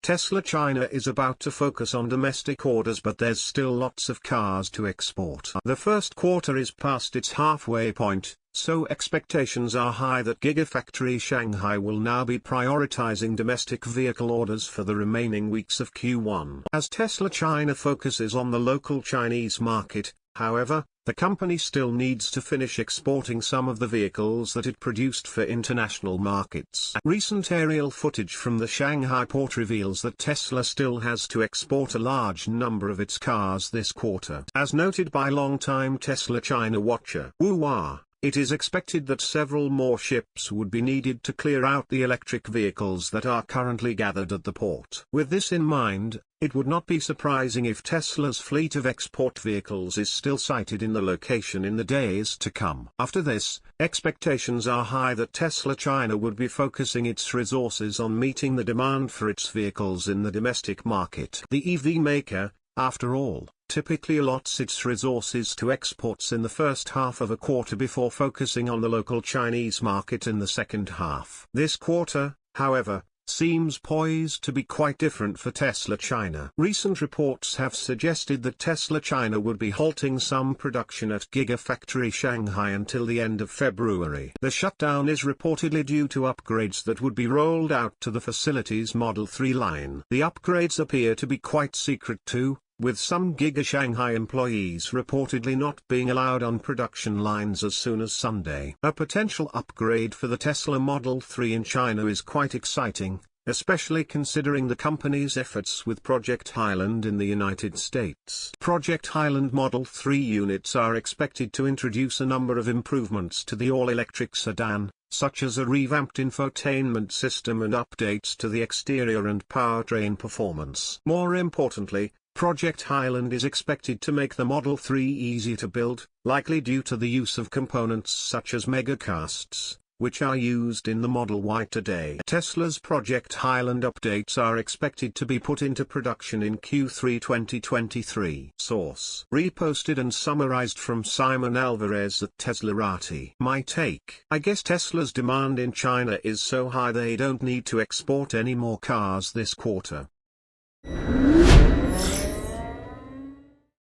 Tesla China is about to focus on domestic orders, but there's still lots of cars to export. The first quarter is past its halfway point, so expectations are high that Gigafactory Shanghai will now be prioritizing domestic vehicle orders for the remaining weeks of Q1. As Tesla China focuses on the local Chinese market, however, the company still needs to finish exporting some of the vehicles that it produced for international markets. Recent aerial footage from the Shanghai port reveals that Tesla still has to export a large number of its cars this quarter. As noted by longtime Tesla China watcher Wu Hua, it is expected that several more ships would be needed to clear out the electric vehicles that are currently gathered at the port. With this in mind, it would not be surprising if Tesla's fleet of export vehicles is still sighted in the location in the days to come. After this, expectations are high that Tesla China would be focusing its resources on meeting the demand for its vehicles in the domestic market. The EV maker, after all, typically allots its resources to exports in the first half of a quarter before focusing on the local Chinese market in the second half. This quarter, however, seems poised to be quite different for Tesla China. Recent reports have suggested that Tesla China would be halting some production at Gigafactory Shanghai until the end of February. The shutdown is reportedly due to upgrades that would be rolled out to the facility's Model 3 line. The upgrades appear to be quite secret too, with some Giga Shanghai employees reportedly not being allowed on production lines as soon as Sunday. A potential upgrade for the Tesla Model 3 in China is quite exciting, especially considering the company's efforts with Project Highland in the United States. Project Highland Model 3 units are expected to introduce a number of improvements to the all-electric sedan, such as a revamped infotainment system and updates to the exterior and powertrain performance. More importantly, Project Highland is expected to make the Model 3 easier to build, likely due to the use of components such as megacasts, which are used in the Model Y today. Tesla's Project Highland updates are expected to be put into production in Q3 2023. Source: reposted and summarized from Simon Alvarez at Teslarati. My take: I guess Tesla's demand in China is so high they don't need to export any more cars this quarter.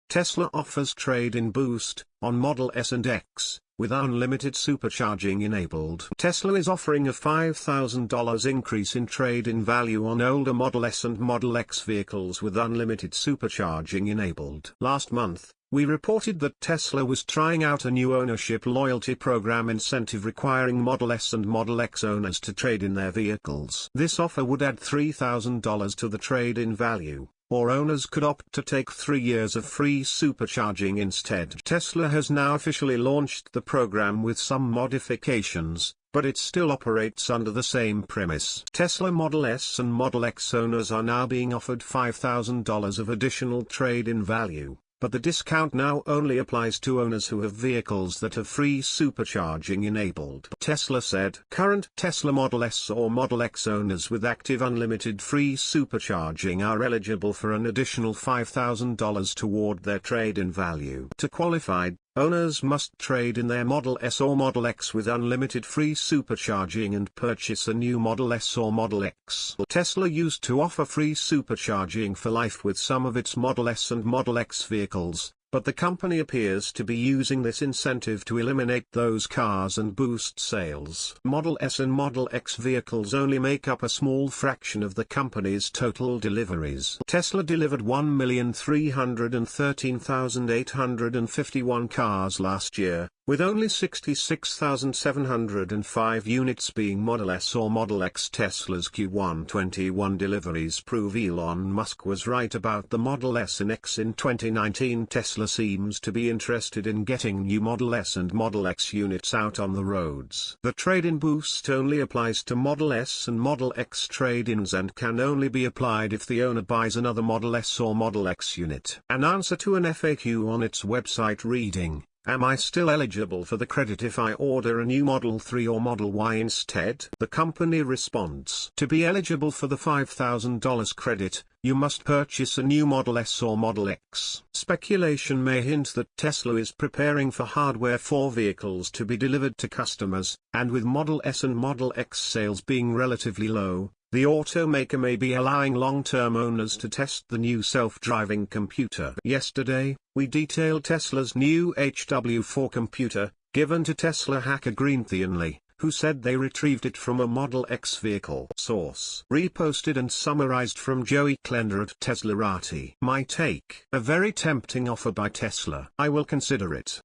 Tesla offers trade-in boost on Model S and X, with unlimited supercharging enabled. Tesla is offering a $5,000 increase in trade-in value on older Model S and Model X vehicles with unlimited supercharging enabled. Last month, we reported that Tesla was trying out a new ownership loyalty program incentive requiring Model S and Model X owners to trade in their vehicles. This offer would add $3,000 to the trade-in value, or owners could opt to take 3 years of free supercharging instead. Tesla has now officially launched the program with some modifications, but it still operates under the same premise. Tesla Model S and Model X owners are now being offered $5,000 of additional trade-in value, but the discount now only applies to owners who have vehicles that have free supercharging enabled. Tesla said current Tesla Model S or Model X owners with active unlimited free supercharging are eligible for an additional $5,000 toward their trade-in value. To qualify, owners must trade in their Model S or Model X with unlimited free supercharging and purchase a new Model S or Model X. Tesla used to offer free supercharging for life with some of its Model S and Model X vehicles, but the company appears to be using this incentive to eliminate those cars and boost sales. Model S and Model X vehicles only make up a small fraction of the company's total deliveries. Tesla delivered 1,313,851 cars last year, with only 66,705 units being Model S or Model X. Tesla's Q1 21 deliveries prove Elon Musk was right about the Model S and X. In 2019, Tesla seems to be interested in getting new Model S and Model X units out on the roads. The trade-in boost only applies to Model S and Model X trade-ins and can only be applied if the owner buys another Model S or Model X unit. An answer to an FAQ on its website reading, "Am I still eligible for the credit if I order a new Model 3 or Model Y instead?" The company responds: to be eligible for the $5,000 credit, you must purchase a new Model S or Model X. Speculation may hint that Tesla is preparing for hardware for vehicles to be delivered to customers, and with Model S and Model X sales being relatively low, the automaker may be allowing long-term owners to test the new self-driving computer. Yesterday, we detailed Tesla's new HW4 computer, given to Tesla hacker Greentheonly, who said they retrieved it from a Model X vehicle. Source: reposted and summarized from Joey Klender at Teslarati. My take: a very tempting offer by Tesla. I will consider it.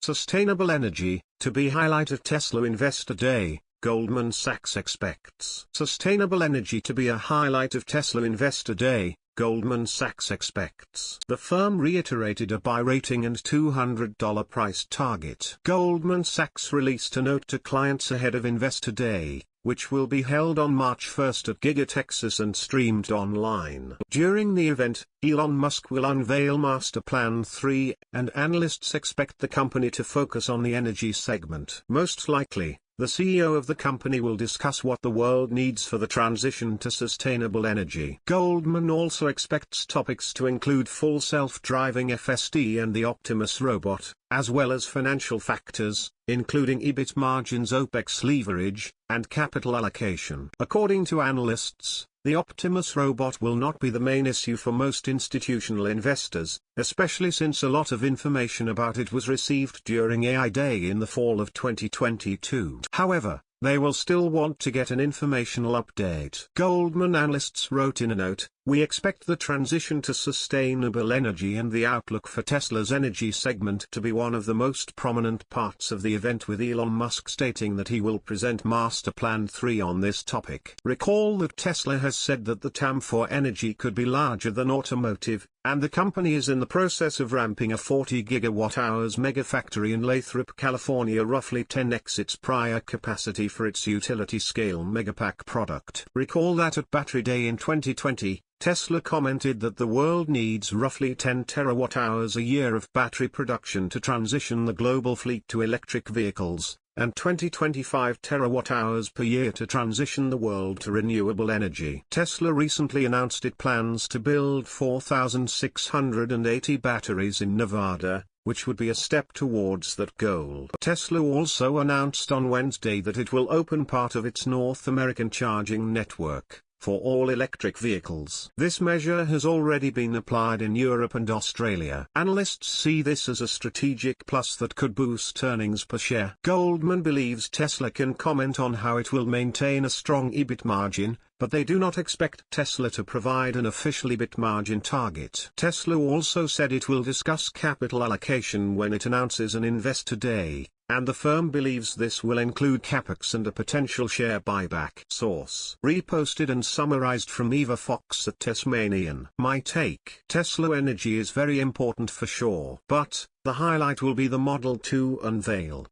Sustainable energy, to be highlight of Tesla Investor Day, Goldman Sachs expects. Sustainable energy to be a highlight of Tesla Investor Day, Goldman Sachs expects. The firm reiterated a buy rating and $200 price target. Goldman Sachs released a note to clients ahead of Investor Day, which will be held on March 1st at Giga Texas and streamed online. During the event, Elon Musk will unveil Master Plan 3, and analysts expect the company to focus on the energy segment. Most likely, the CEO of the company will discuss what the world needs for the transition to sustainable energy. Goldman also expects topics to include full self-driving FSD and the Optimus robot, as well as financial factors, including EBIT margins, OPEX leverage, and capital allocation. According to analysts, the Optimus robot will not be the main issue for most institutional investors, especially since a lot of information about it was received during AI Day in the fall of 2022. However, they will still want to get an informational update. Goldman analysts wrote in a note, "We expect the transition to sustainable energy and the outlook for Tesla's energy segment to be one of the most prominent parts of the event, with Elon Musk stating that he will present Master Plan 3 on this topic." Recall that Tesla has said that the TAM for energy could be larger than automotive, and the company is in the process of ramping a 40 gigawatt-hours megafactory in Lathrop, California, roughly 10x its prior capacity for its utility-scale Megapack product. Recall that at Battery Day in 2020, Tesla commented that the world needs roughly 10 terawatt-hours a year of battery production to transition the global fleet to electric vehicles, and 25 terawatt-hours per year to transition the world to renewable energy. Tesla recently announced it plans to build 4,680 batteries in Nevada, which would be a step towards that goal. Tesla also announced on Wednesday that it will open part of its North American charging network for all electric vehicles. This measure has already been applied in Europe and Australia. Analysts see this as a strategic plus that could boost earnings per share. Goldman believes Tesla can comment on how it will maintain a strong EBIT margin, but they do not expect Tesla to provide an official EBIT margin target. Tesla also said it will discuss capital allocation when it announces an Investor Day, and the firm believes this will include capex and a potential share buyback. Source: reposted and summarized from Eva Fox at Tesmanian. My take: Tesla Energy is very important for sure, but the highlight will be the Model 2 unveil.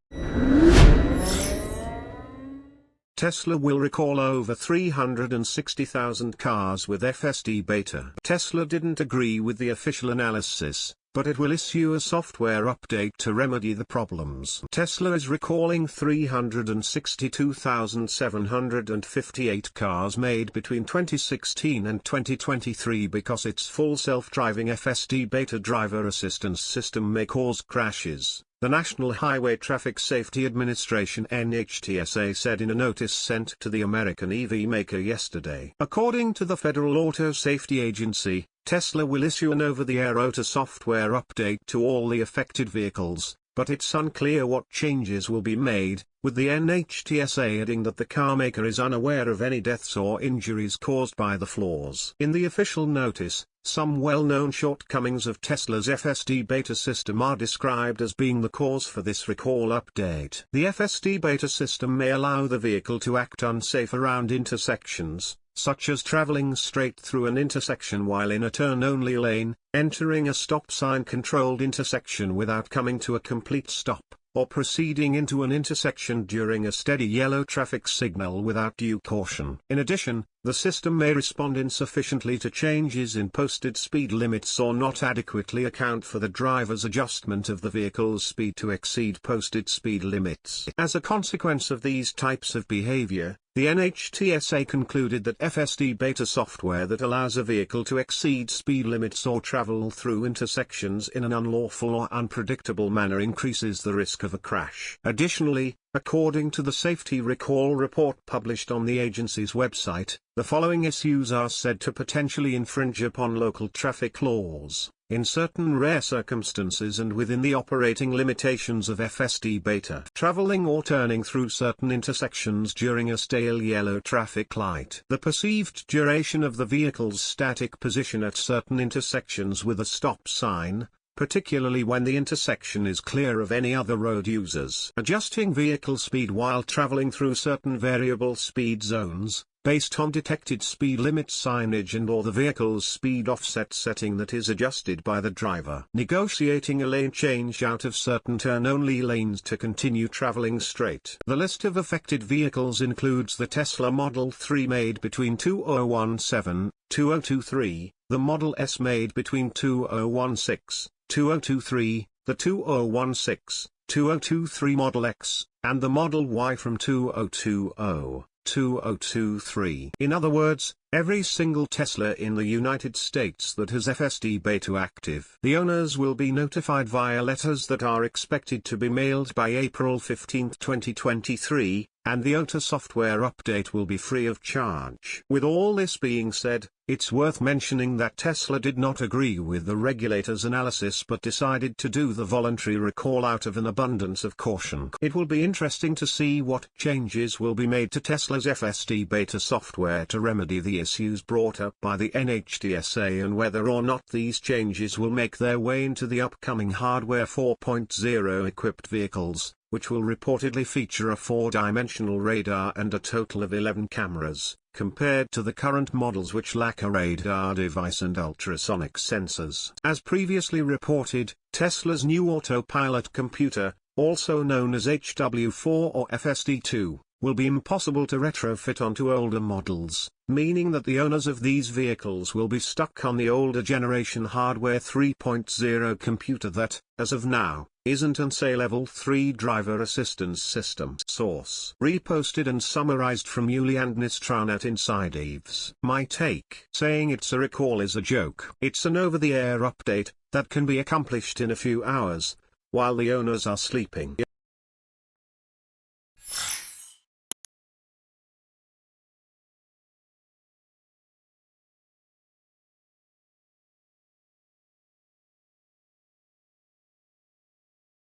Tesla will recall over 360,000 cars with FSD beta. Tesla didn't agree with the official analysis, but it will issue a software update to remedy the problems. Tesla is recalling 362,758 cars made between 2016 and 2023 because its full self-driving FSD beta driver assistance system may cause crashes. The National Highway Traffic Safety Administration (NHTSA) said in a notice sent to the American EV maker yesterday. According to the Federal Auto Safety Agency, Tesla will issue an over-the-air OTA software update to all the affected vehicles, but it's unclear what changes will be made, with the NHTSA adding that the carmaker is unaware of any deaths or injuries caused by the flaws. In the official notice, some well-known shortcomings of Tesla's FSD beta system are described as being the cause for this recall update. The FSD beta system may allow the vehicle to act unsafe around intersections, such as traveling straight through an intersection while in a turn-only lane, entering a stop sign-controlled intersection without coming to a complete stop, or proceeding into an intersection during a steady yellow traffic signal without due caution. In addition, the system may respond insufficiently to changes in posted speed limits or not adequately account for the driver's adjustment of the vehicle's speed to exceed posted speed limits. As a consequence of these types of behavior, The NHTSA concluded that FSD beta software that allows a vehicle to exceed speed limits or travel through intersections in an unlawful or unpredictable manner increases the risk of a crash. Additionally, according to the Safety Recall report published on the agency's website, the following issues are said to potentially infringe upon local traffic laws. In certain rare circumstances and within the operating limitations of FSD beta. Traveling or turning through certain intersections during a stale yellow traffic light. The perceived duration of the vehicle's static position at certain intersections with a stop sign, particularly when the intersection is clear of any other road users. Adjusting vehicle speed while traveling through certain variable speed zones, based on detected speed limit signage and/or the vehicle's speed offset setting that is adjusted by the driver. Negotiating a lane change out of certain turn-only lanes to continue traveling straight. The list of affected vehicles includes the Tesla Model 3 made between 2017-2023, the Model S made between 2016-2023, the 2016-2023 Model X, and the Model Y from 2020-2023. In other words, every single Tesla in the United States that has FSD beta active. The owners will be notified via letters that are expected to be mailed by April 15, 2023, and the OTA software update will be free of charge. With all this being said, it's worth mentioning that Tesla did not agree with the regulator's analysis but decided to do the voluntary recall out of an abundance of caution. It will be interesting to see what changes will be made to Tesla's FSD beta software to remedy the issues brought up by the NHTSA and whether or not these changes will make their way into the upcoming Hardware 4.0 equipped vehicles, which will reportedly feature a 4-dimensional radar and a total of 11 cameras, compared to the current models which lack a radar device and ultrasonic sensors. As previously reported, Tesla's new autopilot computer, also known as HW4 or FSD2, will be impossible to retrofit onto older models, meaning that the owners of these vehicles will be stuck on the older generation Hardware 3.0 computer that, as of now, isn't an SA Level 3 driver assistance system. Source: reposted and summarized from Yuli and Nistranet Inside Eves. My take: saying it's a recall is a joke. It's an over-the-air update that can be accomplished in a few hours, while the owners are sleeping.